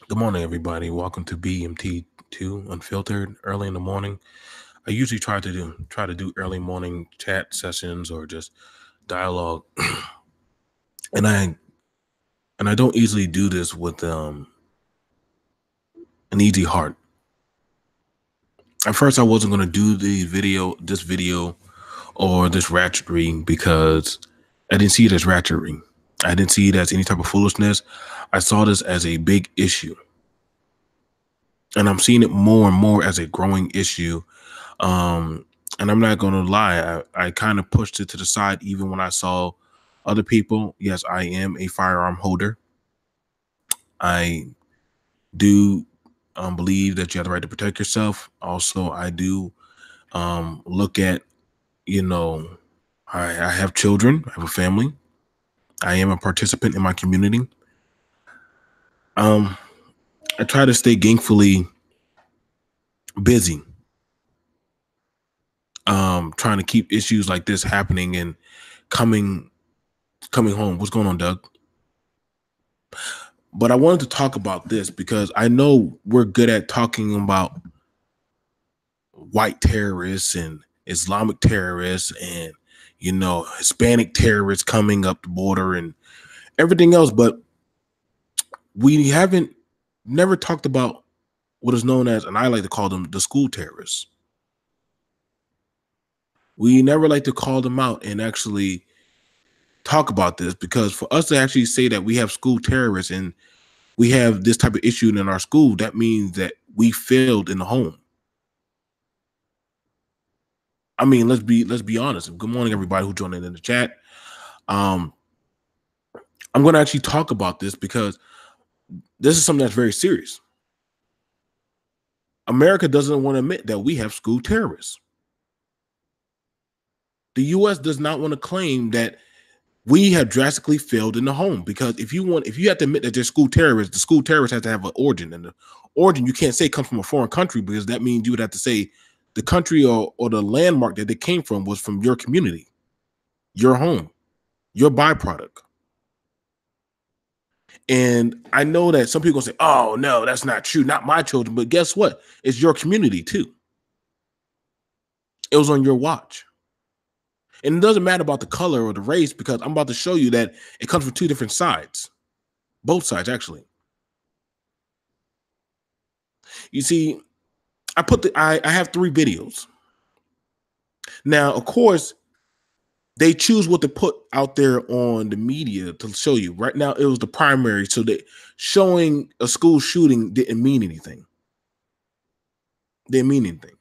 Good morning, everybody. Welcome to BMT2 Unfiltered early in the morning. I usually try to do early morning chat sessions or just dialogue, and I don't easily do this with an easy heart. At first, I wasn't going to do this video, or this ratchetry because I didn't see it as ratchetry. I didn't see it as any type of foolishness. I saw this as a big issue, and I'm seeing it more and more as a growing issue. And I'm not going to lie, I kind of pushed it to the side even when I saw other people. Yes, I am a firearm holder. I do believe that you have the right to protect yourself. Also, I do look at, you know, I have children, I have a family. I am a participant in my community. Um, I try to stay gainfully busy, trying to keep issues like this happening and coming home. What's going on, Doug? But I wanted to talk about this because I know we're good at talking about white terrorists and Islamic terrorists and Hispanic terrorists coming up the border and everything else, but we haven't never talked about what is known as, and I like to call them, the school terrorists. We never like to call them out and actually talk about this, because for us to actually say that we have school terrorists and we have this type of issue in our school, that means that we failed in the home. I mean, let's be honest. Good morning, everybody who joined in the chat. Um, I'm going to actually talk about this because this is something that's very serious. America doesn't want to admit that we have school terrorists. The U.S. does not want to claim that we have drastically failed in the home, because if you have to admit that there's school terrorists, the school terrorists have to have an origin, and the origin you can't say comes from a foreign country, because that means you would have to say the country or the landmark that they came from was from your community, your home, your byproduct. And I know that some people say, oh, no, that's not true. Not my children. But guess what? It's your community, too. It was on your watch. And it doesn't matter about the color or the race, because I'm about to show you that it comes from two different sides. Both sides, actually. You see, I have 3 videos. Now, of course, they choose what to put out there on the media to show you. Right now, it was the primary, so that showing a school shooting didn't mean anything. Didn't mean anything.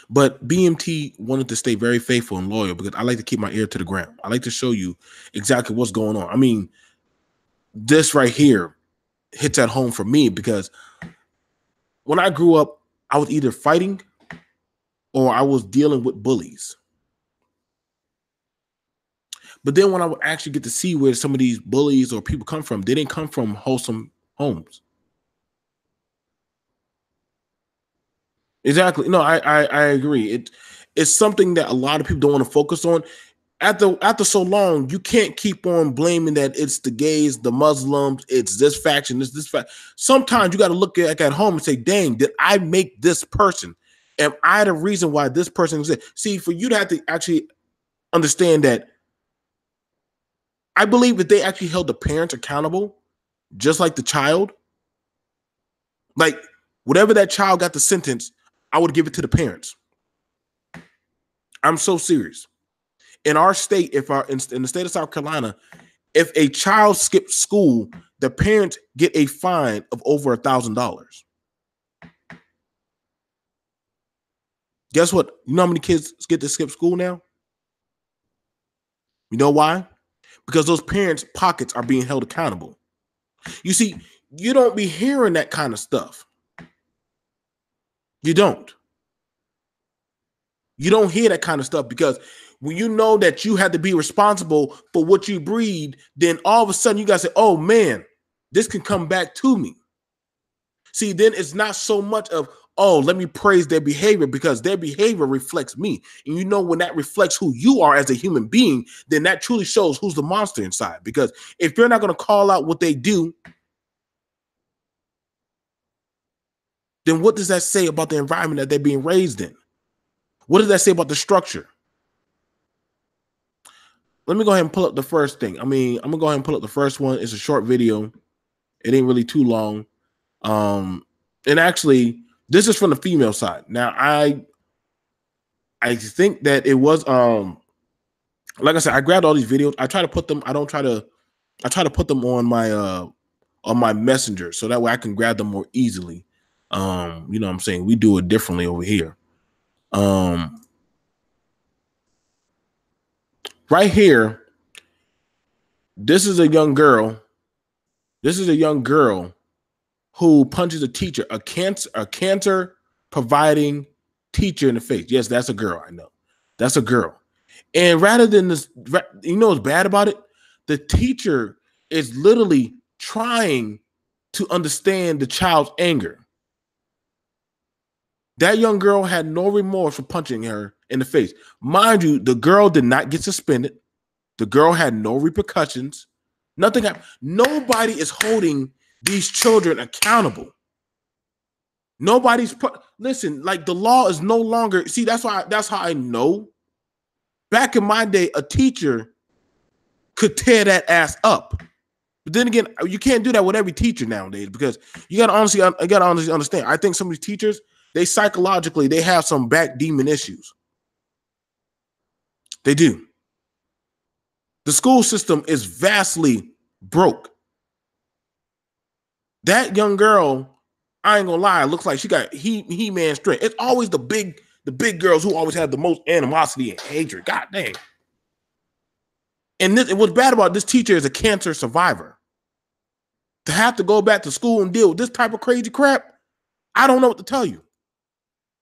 But BMT wanted to stay very faithful and loyal, because I like to keep my ear to the ground. I like to show you exactly what's going on. I mean, this right here hits at home for me, because when I grew up, I was either fighting or I was dealing with bullies. But then when I would actually get to see where some of these bullies or people come from, they didn't come from wholesome homes. Exactly. No, I agree. It's something that a lot of people don't want to focus on. After so long, you can't keep on blaming that it's the gays, the Muslims, it's this faction, this fact. Sometimes you got to look at home and say, dang, did I make this person? Am I the reason why this person exists? See, for you to have to actually understand that, I believe if they actually held the parents accountable, just like the child, like whatever that child got the sentence, I would give it to the parents. I'm so serious. In our state, in the state of South Carolina, if a child skips school, the parents get a fine of over $1,000. Guess what? You know how many kids get to skip school now? You know why? Because those parents' pockets are being held accountable. You see, you don't be hearing that kind of stuff. You don't. You don't hear that kind of stuff, because when you know that you have to be responsible for what you breed, then all of a sudden you got to say, oh man, this can come back to me. See, then it's not so much of, oh, let me praise their behavior, because their behavior reflects me. And you know, when that reflects who you are as a human being, then that truly shows who's the monster inside. Because if you're not going to call out what they do, then what does that say about the environment that they're being raised in? What does that say about the structure? Let me go ahead and pull up the first thing. I'm gonna go ahead and pull up the first one. It's a short video. It ain't really too long. And actually, this is from the female side. Now, I think that it was like I said, I grabbed all these videos. I try to put them. I try to put them on my messenger so that way I can grab them more easily. You know what I'm saying? We do it differently over here. Right here, this is a young girl. This is a young girl who punches a teacher, a cancer providing teacher in the face. Yes, that's a girl. I know. That's a girl. And rather than this, you know what's bad about it? The teacher is literally trying to understand the child's anger. That young girl had no remorse for punching her in the face. Mind you, the girl did not get suspended. The girl had no repercussions. Nothing happened. Nobody is holding these children accountable. Listen, like the law is no longer, see, that's how I know. Back in my day, a teacher could tear that ass up. But then again, you can't do that with every teacher nowadays because you gotta honestly understand. I think some of these teachers, they psychologically, they have some back demon issues. They do. The school system is vastly broke. That young girl, I ain't gonna lie, looks like she got He-Man strength. It's always the big girls who always have the most animosity and hatred. God dang. And what's bad about this teacher is a cancer survivor. To have to go back to school and deal with this type of crazy crap, I don't know what to tell you.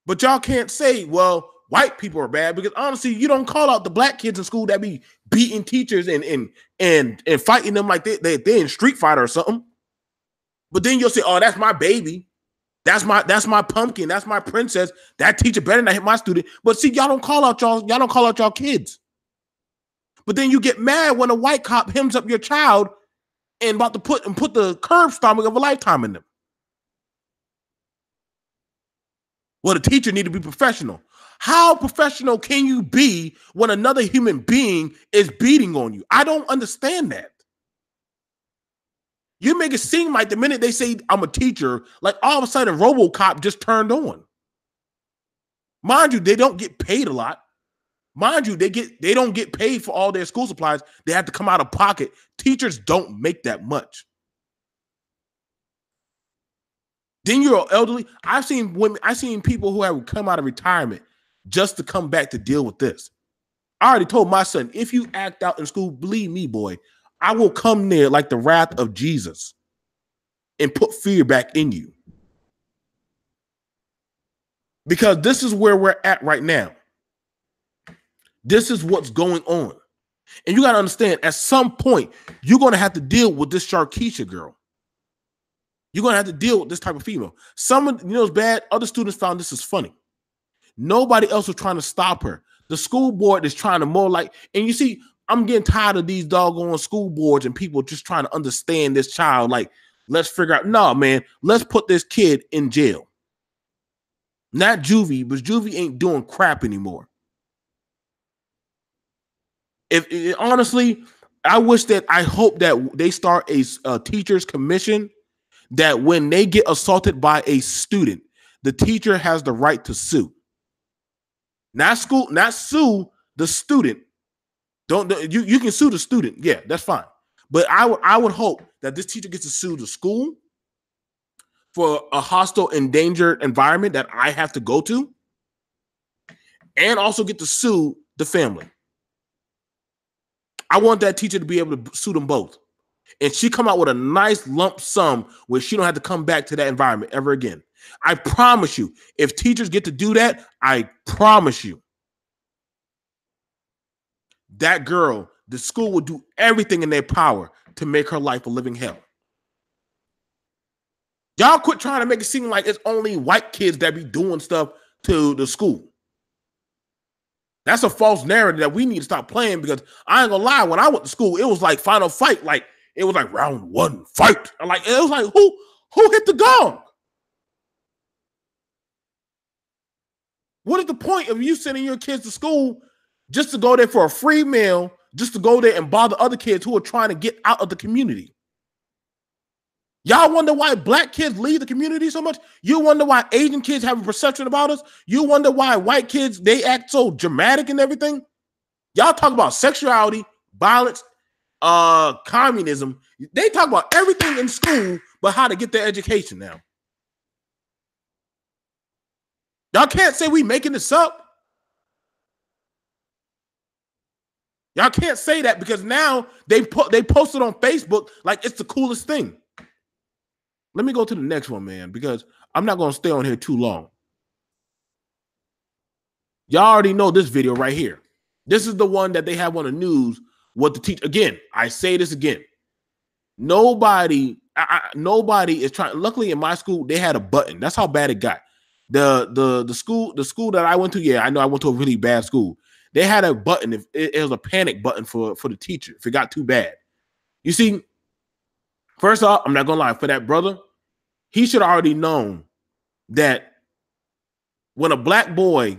But y'all can't say, well, white people are bad, because honestly, you don't call out the black kids in school that be beating teachers and fighting them like they're in Street Fighter or something. But then you'll say, oh, that's my baby. That's my pumpkin. That's my princess. That teacher better not hit my student. But see, y'all don't call out y'all kids. But then you get mad when a white cop hems up your child and about to put the curb stomping of a lifetime in them. Well, the teacher need to be professional. How professional can you be when another human being is beating on you? I don't understand that. You make it seem like the minute they say I'm a teacher, like all of a sudden RoboCop just turned on. Mind you, they don't get paid a lot. Mind you, they don't get paid for all their school supplies. They have to come out of pocket. Teachers don't make that much. Then you're elderly. I've seen people who have come out of retirement just to come back to deal with this. I already told my son, if you act out in school, believe me, boy, I will come there like the wrath of Jesus and put fear back in you. Because this is where we're at right now. This is what's going on. And you got to understand, at some point, you're going to have to deal with this Sharkeisha girl. You're going to have to deal with this type of female. It's bad. Other students found this is funny. Nobody else was trying to stop her. The school board is trying to and you see, I'm getting tired of these doggone school boards and people just trying to understand this child. Like, let's figure out, no, man, let's put this kid in jail. Not juvie, but juvie ain't doing crap anymore. Honestly, I hope that they start a teacher's commission that when they get assaulted by a student, the teacher has the right to sue. Not sue the student. You can sue the student. Yeah, that's fine. But I would hope that this teacher gets to sue the school for a hostile, endangered environment that I have to go to, and also get to sue the family. I want that teacher to be able to sue them both. And she come out with a nice lump sum where she don't have to come back to that environment ever again. I promise you, if teachers get to do that, I promise you, that girl, the school will do everything in their power to make her life a living hell. Y'all quit trying to make it seem like it's only white kids that be doing stuff to the school. That's a false narrative that we need to stop playing, because I ain't gonna lie, when I went to school, it was like final fight. Like, it was like round one, fight. Like, it was like, who hit the gong? What is the point of you sending your kids to school just to go there for a free meal, just to go there and bother other kids who are trying to get out of the community? Y'all wonder why black kids leave the community so much? You wonder why Asian kids have a perception about us? You wonder why white kids, they act so dramatic and everything? Y'all talk about sexuality, violence, communism. They talk about everything in school but how to get their education now. Y'all can't say we making this up. Y'all can't say that because now they posted on Facebook like it's the coolest thing. Let me go to the next one, man, because I'm not going to stay on here too long. Y'all already know this video right here. This is the one that they have on the news. What the teacher, again, I say this again. Nobody is trying. Luckily, in my school, they had a button. That's how bad it got. The school that I went to, yeah, I know I went to a really bad school. They had a button. If it was a panic button for the teacher if it got too bad. You see, first off, I'm not gonna lie, for that brother, he should have already known that when a black boy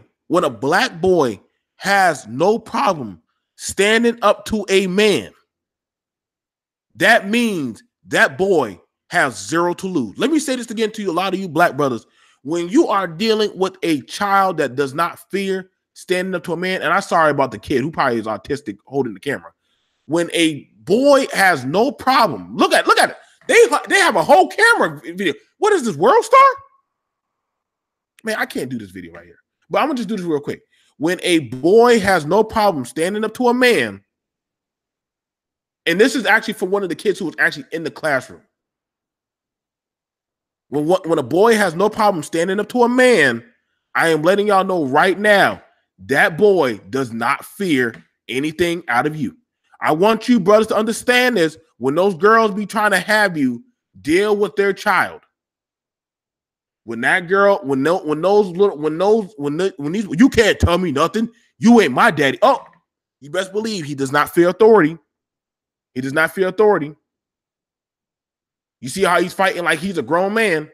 has no problem standing up to a man, that means that boy has zero to lose. Let me say this again to you, a lot of you black brothers. When you are dealing with a child that does not fear standing up to a man, and I'm sorry about the kid who probably is autistic holding the camera. When a boy has no problem, look at it. They have a whole camera video. What is this, World Star? Man, I can't do this video right here. But I'm gonna just do this real quick. When a boy has no problem standing up to a man, and this is actually for one of the kids who was actually in the classroom. When a boy has no problem standing up to a man, I am letting y'all know right now, that boy does not fear anything out of you. I want you brothers to understand this. When those girls be trying to have you deal with their child, when that girl, when these, you can't tell me nothing. You ain't my daddy. Oh, you best believe he does not fear authority. He does not fear authority. You see how he's fighting like he's a grown man.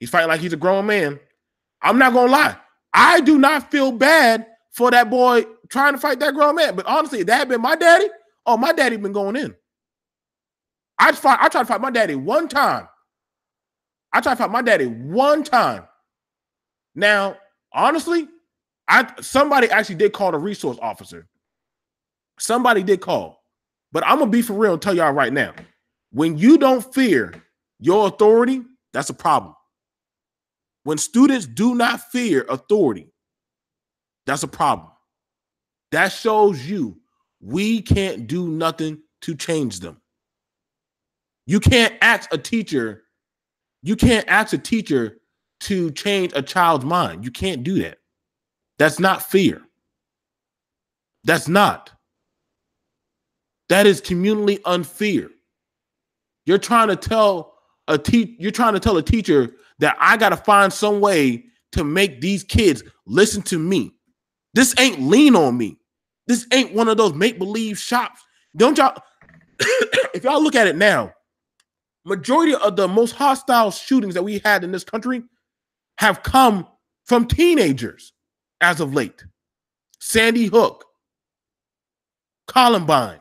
He's fighting like he's a grown man. I'm not gonna lie. I do not feel bad for that boy trying to fight that grown man. But honestly, if that had been my daddy, oh, my daddy been going in. I tried to fight my daddy one time. Now, honestly, somebody actually did call the resource officer. Somebody did call. But I'm going to be for real and tell y'all right now. When you don't fear your authority, that's a problem. When students do not fear authority, that's a problem. That shows you we can't do nothing to change them. You can't ask a teacher to change a child's mind. You can't do that. That's not fear. That's not. That is communally unfair. You're trying to tell a teacher that I got to find some way to make these kids listen to me. This ain't lean on me. This ain't one of those make-believe shops. Don't y'all, if y'all look at it now, majority of the most hostile shootings that we had in this country have come from teenagers as of late. Sandy Hook, Columbine,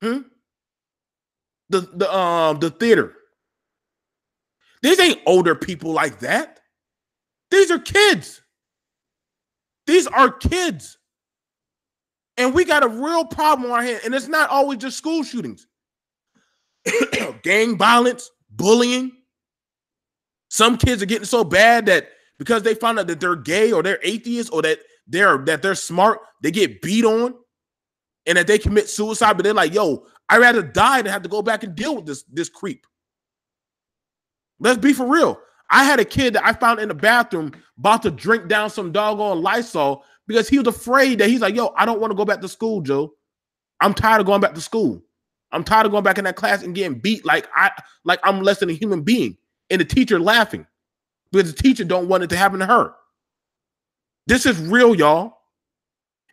the theater. These ain't older people like that. These are kids. These are kids. And we got a real problem on our hands. And it's not always just school shootings. Gang violence, bullying. Some kids are getting so bad that because they find out that they're gay or they're atheists or that they're smart, they get beat on and that they commit suicide. But they're like, yo, I'd rather die than have to go back and deal with this creep. Let's be for real. I had a kid that I found in the bathroom about to drink down some doggone Lysol because he was afraid that he's like, yo, I don't want to go back to school, Joe. I'm tired of going back to school. I'm tired of going back in that class and getting beat like I'm less than a human being. And the teacher laughing because the teacher don't want it to happen to her. This is real, y'all.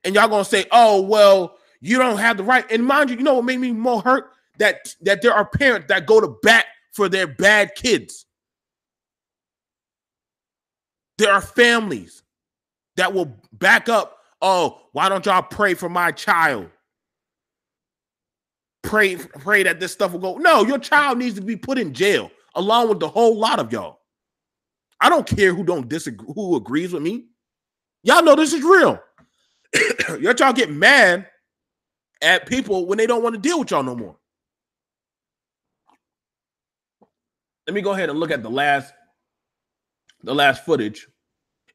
And y'all gonna say, oh, well, you don't have the right. And mind you, you know what made me more hurt? That there are parents that go to bat for their bad kids. There are families that will back up, oh, why don't y'all pray for my child? Pray that this stuff will go. No, your child needs to be put in jail along with the whole lot of y'all. I don't care who don't disagree, who agrees with me. Y'all know this is real. Your child get mad at people when they don't want to deal with y'all no more. Let me go ahead and look at the last footage.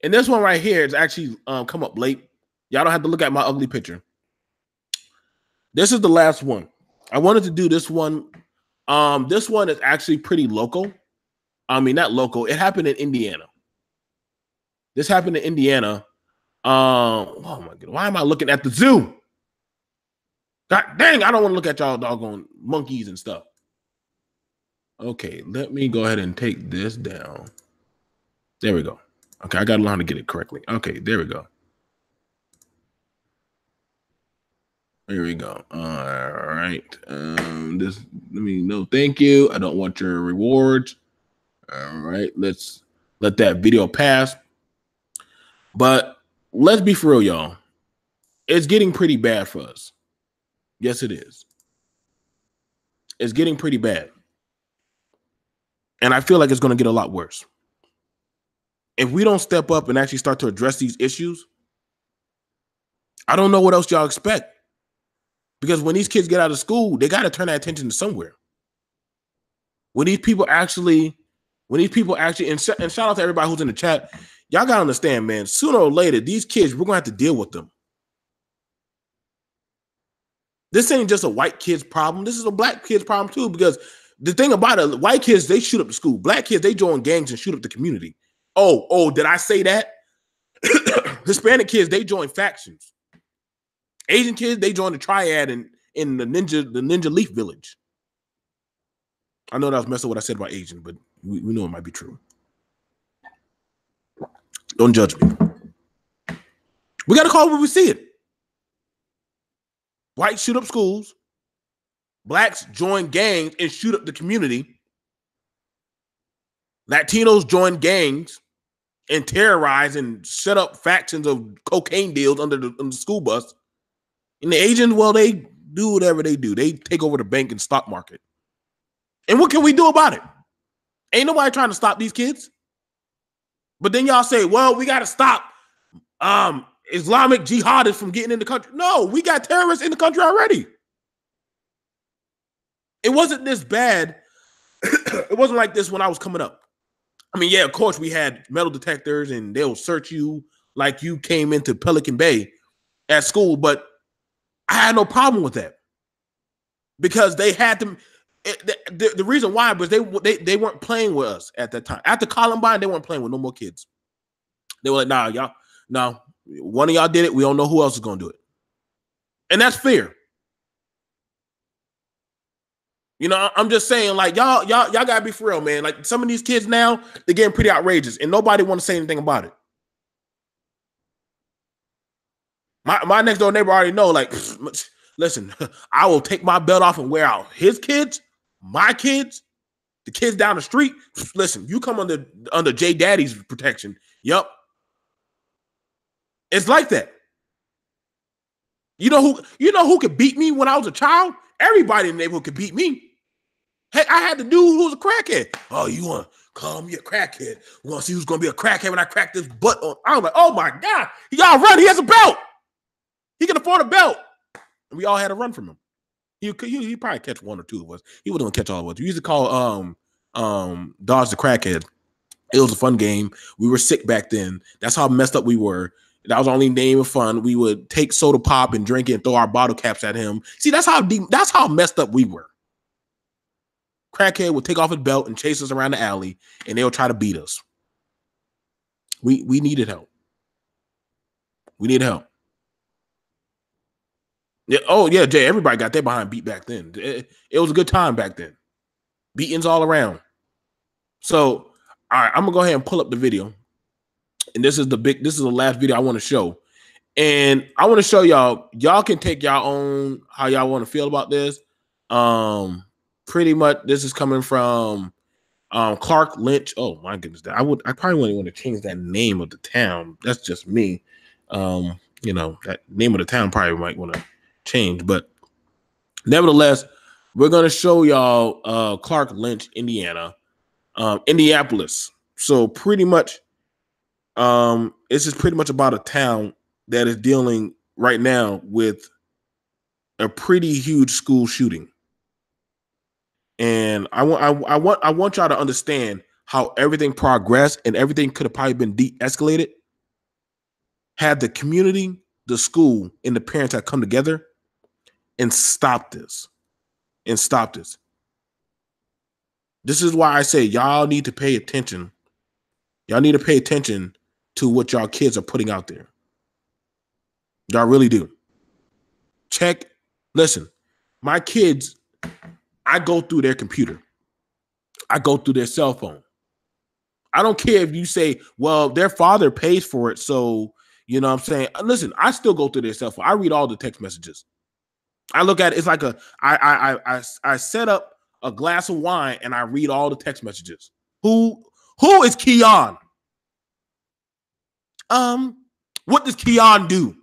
And this one right here is actually come up late. Y'all don't have to look at my ugly picture. This is the last one. I wanted to do this one. This one is actually pretty local. I mean, not local. It happened in Indiana. This happened in Indiana. Oh my God. Why am I looking at the zoo? God dang, I don't want to look at y'all doggone monkeys and stuff. Okay, let me go ahead and take this down. There we go. Okay, I gotta learn how to get it correctly. Okay, there we go. There we go. All right. This, let me know. Thank you. I don't want your rewards. All right. Let's let that video pass. But let's be for real, y'all. It's getting pretty bad for us. Yes, it is. It's getting pretty bad. And I feel like it's going to get a lot worse. If we don't step up and actually start to address these issues, I don't know what else y'all expect. Because when these kids get out of school, they got to turn their attention to somewhere. When these people actually, and shout out to everybody who's in the chat, y'all got to understand, man, sooner or later, these kids, we're going to have to deal with them. This ain't just a white kid's problem. This is a black kid's problem too, because the thing about it, white kids, they shoot up the school. Black kids, they join gangs and shoot up the community. Oh, did I say that? Hispanic kids, they join factions. Asian kids, they join the triad in the ninja leaf village. I know that was messed up what I said about Asian, but we know it might be true. Don't judge me. We got to call it when we see it. Whites shoot up schools. Blacks join gangs and shoot up the community. Latinos join gangs and terrorize and set up factions of cocaine deals under the school bus. And the Asians, well, they do whatever they do. They take over the bank and stock market. And what can we do about it? Ain't nobody trying to stop these kids. But then y'all say, well, we got to stop Islamic jihadists from getting in the country. No, we got terrorists in the country already. It wasn't this bad. It wasn't like this when I was coming up. I mean, yeah, of course, we had metal detectors and they'll search you like you came into Pelican Bay at school, but I had no problem with that because they had to. The reason why was they weren't playing with us at that time. After Columbine, they weren't playing with no more kids. They were like, nah, y'all, no, one of y'all did it. We don't know who else is going to do it. And that's fair. You know, I'm just saying, like, y'all gotta be for real, man. Like, some of these kids now, they're getting pretty outrageous, and nobody want to say anything about it. My next door neighbor already know, like, listen, I will take my belt off and wear out his kids, my kids, the kids down the street. Listen, you come under J Daddy's protection. Yep. It's like that. You know who could beat me when I was a child? Everybody in the neighborhood could beat me. Hey, I had the dude who was a crackhead. Oh, you want to call me a crackhead? We want to see who's going to be a crackhead when I crack this butt on. I was like, oh my God, he got to run. He has a belt. He can afford a belt. And we all had to run from him. He probably catch one or two of us. He wouldn't catch all of us. We used to call Dodge the Crackhead. It was a fun game. We were sick back then. That's how messed up we were. That was the only name of fun. We would take soda pop and drink it and throw our bottle caps at him. See, that's how messed up we were. Crackhead would take off his belt and chase us around the alley, and they'll try to beat us. We needed help. We needed help. Yeah, oh yeah, Jay. Everybody got their behind beat back then. It was a good time back then. Beatings all around. So, all right, I'm gonna go ahead and pull up the video. And this is the last video I want to show. And I want to show y'all can take y'all own how y'all want to feel about this. Pretty much this is coming from Clark Lynch. Oh my goodness, I probably wouldn't want to change that name of the town. That's just me. You know, that name of the town probably might want to change, but nevertheless, we're gonna show y'all Clark Lynch, Indiana, Indianapolis. So pretty much, this is pretty much about a town that is dealing right now with a pretty huge school shooting. And I want y'all to understand how everything progressed and everything could have probably been de-escalated had the community, the school, and the parents had come together and stopped this. This is why I say y'all need to pay attention. Y'all need to pay attention to what y'all kids are putting out there. Y'all really do. Check. Listen, my kids, I go through their computer. I go through their cell phone. I don't care if you say, well, their father pays for it. So, you know what I'm saying? Listen, I still go through their cell phone. I read all the text messages. I look at it. It's like I set up a glass of wine and I read all the text messages. Who is Keon? What does Keon do?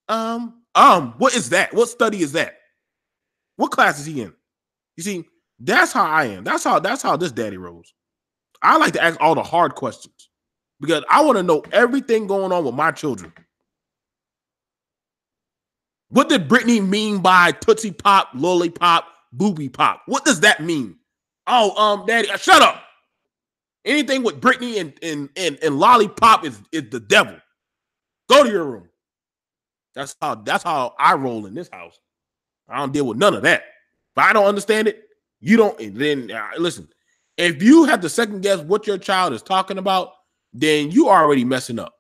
What is that? What study is that? What class is he in? You see, that's how I am. That's how this daddy rolls. I like to ask all the hard questions because I want to know everything going on with my children. What did Britney mean by Tootsie Pop, Lollipop, Booby Pop? What does that mean? Oh, daddy, shut up. Anything with Britney and Lollipop is the devil. Go to your room. That's how I roll in this house. I don't deal with none of that. If I don't understand it, you don't. Then listen. If you have to second guess what your child is talking about, then you already messing up.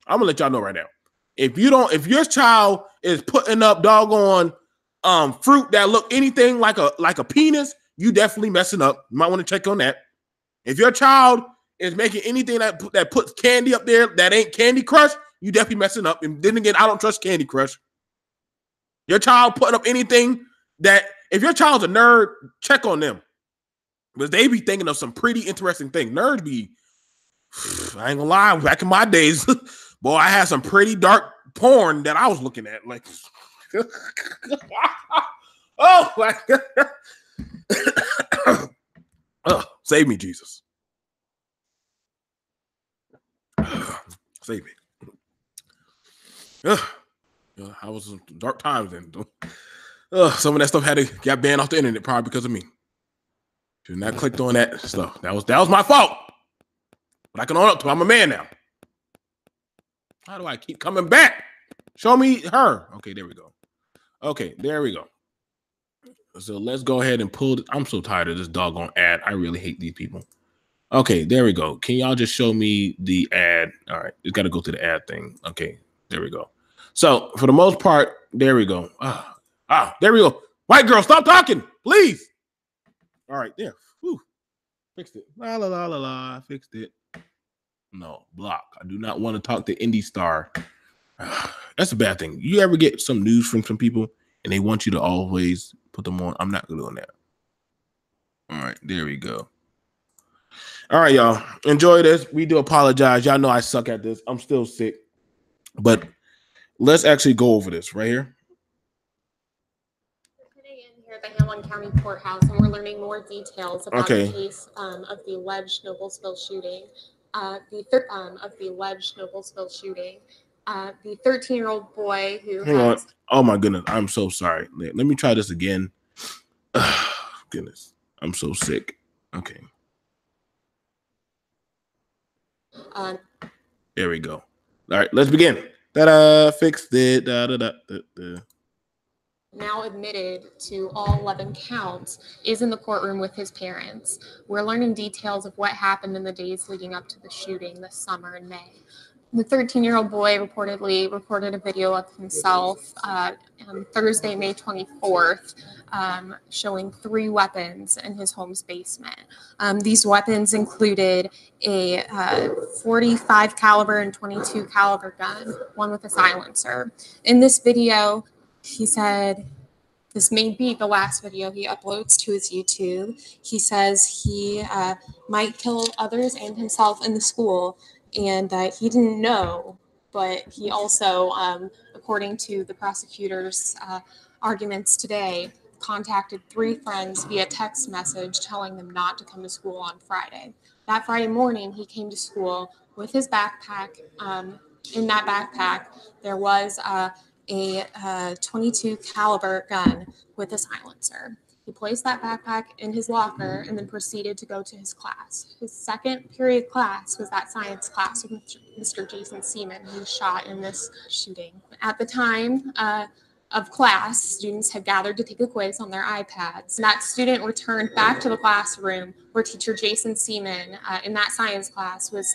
I'm gonna let y'all know right now. If your child is putting up doggone fruit that look anything like a penis, you definitely messing up. You might want to check on that. If your child is making anything that puts candy up there that ain't Candy Crush, you definitely messing up. And then again, I don't trust Candy Crush. Your child putting up anything that, if your child's a nerd, check on them. Because they be thinking of some pretty interesting things. Nerds be, I ain't gonna lie, back in my days, boy, I had some pretty dark porn that I was looking at. Like, oh, my God. Oh, save me, Jesus. Save me. I was in dark times then. Some of that stuff got banned off the internet probably because of me. Should not clicked on that stuff. That was my fault. But I can own up to it. I'm a man now. How do I keep coming back? Show me her. Okay, there we go. Okay, there we go. So let's go ahead and pull it. I'm so tired of this doggone ad. I really hate these people. Okay, there we go. Can y'all just show me the ad? All right, it's got to go to the ad thing. Okay, there we go. So for the most part, there we go. There we go. White girl, stop talking, please. All right, there. Whew. Fixed it. La la la la la. Fixed it. No, block. I do not want to talk to Indie Star. That's a bad thing. You ever get some news from some people and they want you to always put them on? I'm not doing that. All right, there we go. All right, y'all. Enjoy this. We do apologize. Y'all know I suck at this. I'm still sick. But let's actually go over this right here. Here at the Hamlin County Courthouse, and we're learning more details about the case of the alleged Noblesville shooting. The 13-year-old boy who Hang on. Oh my goodness, I'm so sorry. Let me try this again. Goodness, I'm so sick. Okay. There we go. All right, let's begin. Ta-da! Fixed it. Da-da-da-da-da. Now admitted to all 11 counts, is in the courtroom with his parents. We're learning details of what happened in the days leading up to the shooting this summer in May. The 13-year-old boy reportedly recorded a video of himself on Thursday, May 24th, showing 3 weapons in his home's basement. These weapons included a .45 caliber and .22 caliber gun, one with a silencer. In this video, he said, This may be the last video he uploads to his YouTube. He says he might kill others and himself in the school, and he didn't know, but he also, according to the prosecutor's arguments today, contacted 3 friends via text message telling them not to come to school on Friday. That Friday morning, he came to school with his backpack. In that backpack, there was a 22 caliber gun with a silencer. He placed that backpack in his locker and then proceeded to go to his class. His second period class was that science class with Mr. Jason Seaman, who was shot in this shooting. At the time of class, students had gathered to take a quiz on their iPads. That student returned back to the classroom where teacher Jason Seaman in that science class was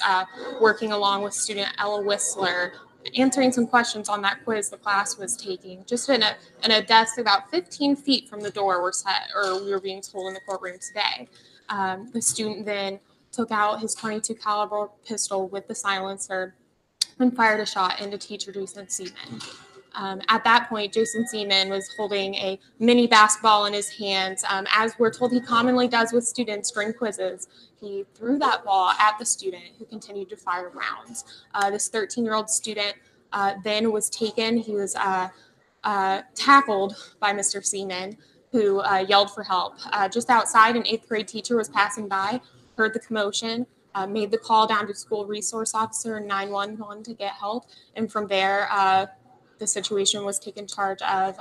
working along with student Ella Whistler, answering some questions on that quiz the class was taking, just in a desk about 15 feet from the door we were being told in the courtroom today. The student then took out his 22 caliber pistol with the silencer and fired a shot into teacher Jason Seaman. At that point, Jason Seaman was holding a mini basketball in his hands. As we're told he commonly does with students during quizzes, he threw that ball at the student, who continued to fire rounds. This 13-year-old student then was taken. He was tackled by Mr. Seaman, who yelled for help. Just outside, an 8th grade teacher was passing by, heard the commotion, made the call down to school resource officer and 911 to get help. And from there, the situation was taken charge of.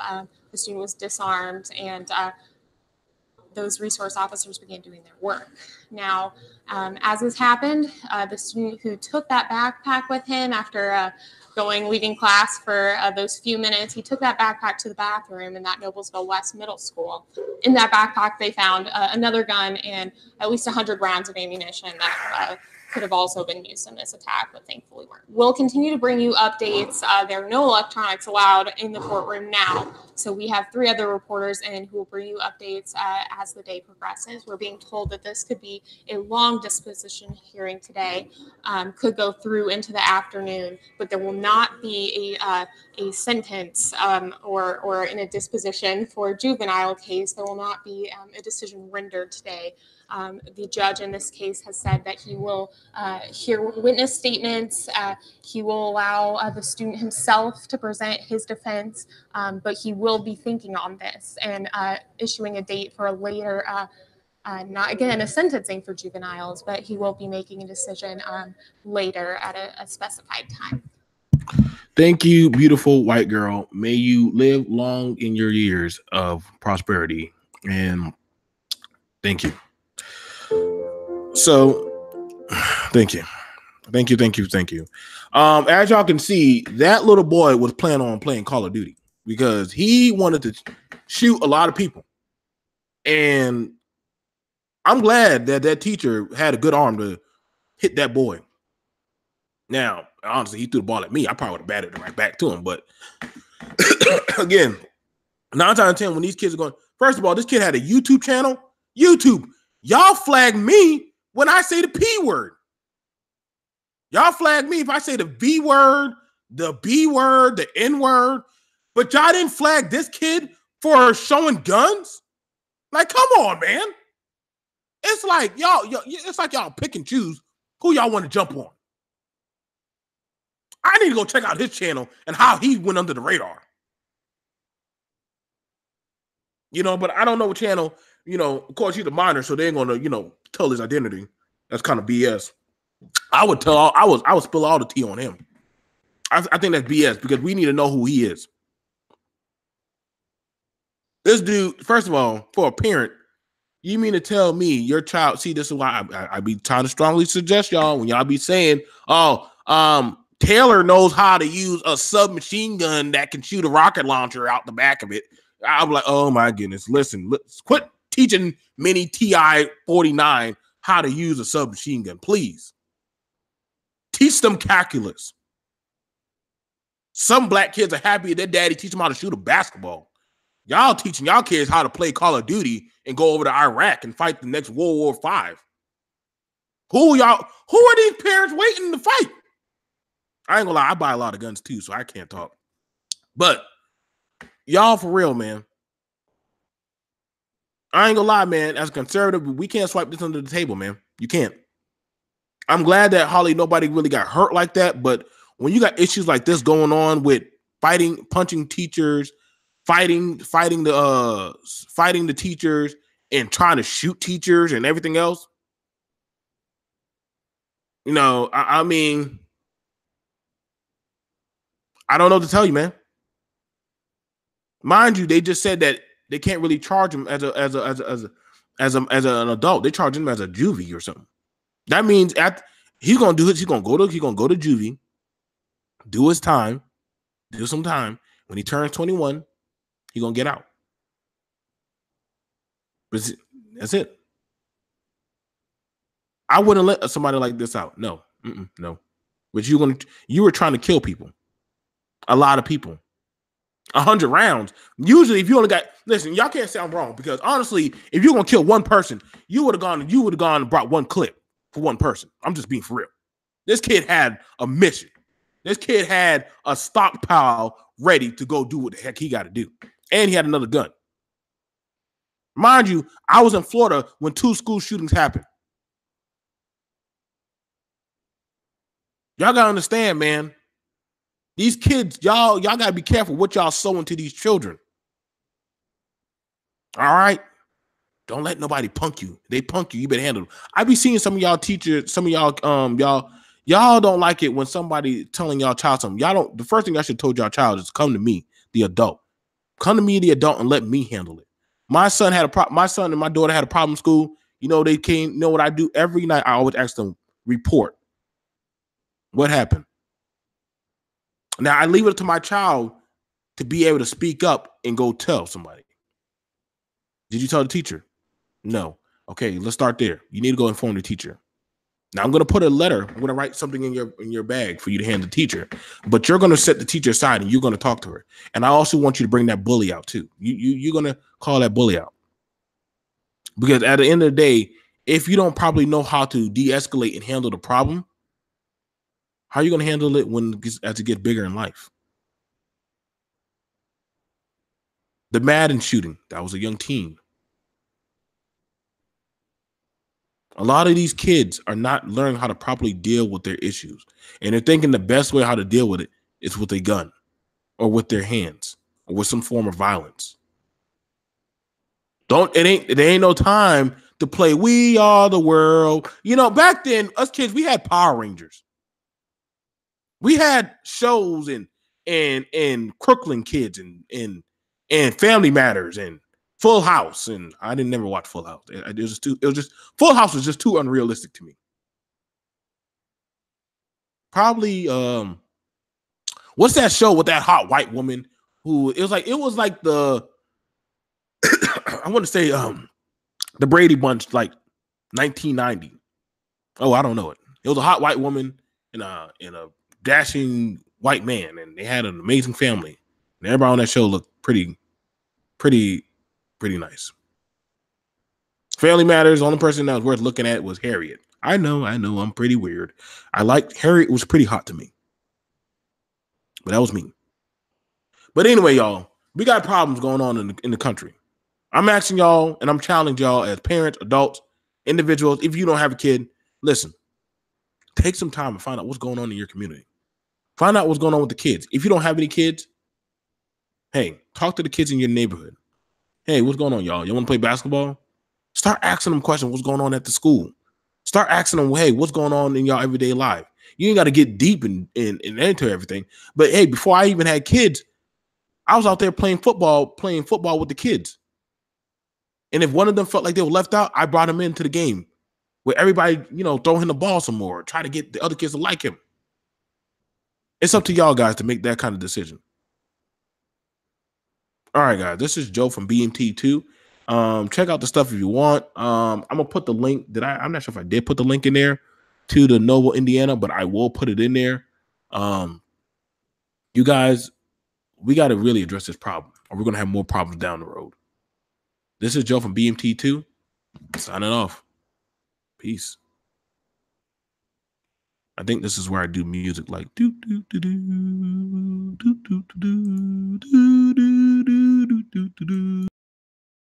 The student was disarmed, and those resource officers began doing their work. Now, as this happened, the student who took that backpack with him after leaving class for those few minutes, he took that backpack to the bathroom in that Noblesville West Middle School. In that backpack, they found another gun and at least 100 rounds of ammunition that could have also been used in this attack, but thankfully weren't. We'll continue to bring you updates. There are no electronics allowed in the courtroom now, so we have 3 other reporters in who will bring you updates as the day progresses. We're being told that this could be a long disposition hearing today, could go through into the afternoon, but there will not be a sentence or in a disposition for a juvenile case. There will not be a decision rendered today. The judge in this case has said that he will hear witness statements. He will allow the student himself to present his defense, but he will be thinking on this and issuing a date for a later, not again a sentencing for juveniles, but he will be making a decision later at a specified time. Thank you, beautiful white girl. May you live long in your years of prosperity, and thank you. So, thank you. As y'all can see, that little boy was planning on playing Call of Duty because he wanted to shoot a lot of people. And I'm glad that that teacher had a good arm to hit that boy. Now, honestly, he threw the ball at me. I probably would have batted it right back to him. But again, 9 times out of 10, when these kids are going, first of all, this kid had a YouTube channel. YouTube, y'all flag me when I say the P word. Y'all flag me if I say the V word, the B word, the N word, but y'all didn't flag this kid for showing guns? Like, come on, man. It's like y'all pick and choose who y'all want to jump on. I need to go check out his channel and how he went under the radar. But I don't know what channel, of course he's a minor, so they ain't gonna, tell his identity. That's kind of BS. I would spill all the tea on him. I think that's BS because we need to know who he is. This dude, first of all, for a parent, you mean to tell me your child, see, this is why I be trying to strongly suggest y'all when y'all be saying, Taylor knows how to use a submachine gun that can shoot a rocket launcher out the back of it. I'm like, oh my goodness, listen, quit teaching mini TI-49 how to use a submachine gun, please. Teach them calculus. Some black kids are happy their daddy teach them how to shoot a basketball. Y'all teaching y'all kids how to play Call of Duty and go over to Iraq and fight the next World War V. Who are these parents waiting to fight? I ain't gonna lie, I buy a lot of guns too, so I can't talk. But y'all for real, man. I ain't gonna lie, man. As a conservative, we can't swipe this under the table, man. You can't. I'm glad that Holly nobody really got hurt like that, but when you got issues like this going on with fighting, punching teachers, fighting the teachers and trying to shoot teachers and everything else, I mean, I don't know what to tell you, man. Mind you, they just said that they can't really charge him as an adult. They charge him as a juvie or something. That means he's gonna do it. He's gonna go to juvie, do his time, do some time. When he turns 21, he's gonna get out. But that's it. I wouldn't let somebody like this out. No, no. But you were trying to kill people, a lot of people. 100 rounds. Usually, if you only got, listen, y'all can't say I'm wrong, because honestly, if you're gonna kill one person, you would have gone and brought one clip for one person. I'm just being for real. This kid had a mission. This kid had a stockpile ready to go do what the heck he got to do, and he had another gun. Mind you, I was in Florida when 2 school shootings happened. Y'all gotta understand, man. These kids, y'all gotta be careful what y'all sow into these children. All right, don't let nobody punk you. They punk you, you better handle them. I be seeing some of y'all teachers, some of y'all don't like it when somebody telling y'all child something. Y'all don't. The first thing I should have told y'all child is come to me, the adult. Come to me, the adult, and let me handle it. My son and my daughter had a problem in school. They came. You know what I do every night? I always ask them, report what happened. Now I leave it to my child to be able to speak up and go tell somebody. Did you tell the teacher? No. Okay, let's start there. You need to go inform the teacher. Now I'm going to put a letter. I'm going to write something in your bag for you to hand the teacher, but you're going to set the teacher aside and you're going to talk to her. And I also want you to bring that bully out too. You're going to call that bully out, because at the end of the day, if you don't probably know how to de-escalate and handle the problem, how are you going to handle it as it gets bigger in life? The Madden shooting, that was a young teen. A lot of these kids are not learning how to properly deal with their issues. And they're thinking the best way how to deal with it is with a gun or with their hands or with some form of violence. There ain't no time to play We Are the World. Back then, us kids, we had Power Rangers. We had shows and Crooklyn Kids and Family Matters and Full House. And I didn't never watch Full House. Full House was just too unrealistic to me. Probably what's that show with that hot white woman who it was like the I want to say the Brady Bunch, like 1990. Oh, I don't know it. It was a hot white woman and a dashing white man, and they had an amazing family. And everybody on that show looked pretty nice. Family Matters, the only person that was worth looking at was Harriet. I know, I'm pretty weird. Harriet was pretty hot to me. But that was me. But anyway, y'all, we got problems going on in the country. I'm asking y'all, and I'm challenging y'all as parents, adults, individuals. If you don't have a kid, listen, take some time and find out what's going on in your community. Find out what's going on with the kids. If you don't have any kids, hey, talk to the kids in your neighborhood. Hey, what's going on, y'all? You want to play basketball? Start asking them questions. What's going on at the school? Start asking them, hey, what's going on in y'all everyday life? You ain't got to get deep into everything. But hey, before I even had kids, I was out there playing football with the kids. And if one of them felt like they were left out, I brought them into the game where everybody, throw him the ball some more, try to get the other kids to like him. It's up to y'all guys to make that kind of decision. All right, guys, this is Joe from BMT2. Check out the stuff if you want. I'm gonna put the link. I'm not sure if I did put the link in there to the Noble, Indiana, but I will put it in there. You guys, we got to really address this problem, or we're gonna have more problems down the road. This is Joe from BMT2. Signing off. Peace. I think this is where I do music like do do do do do do do do do do do do do.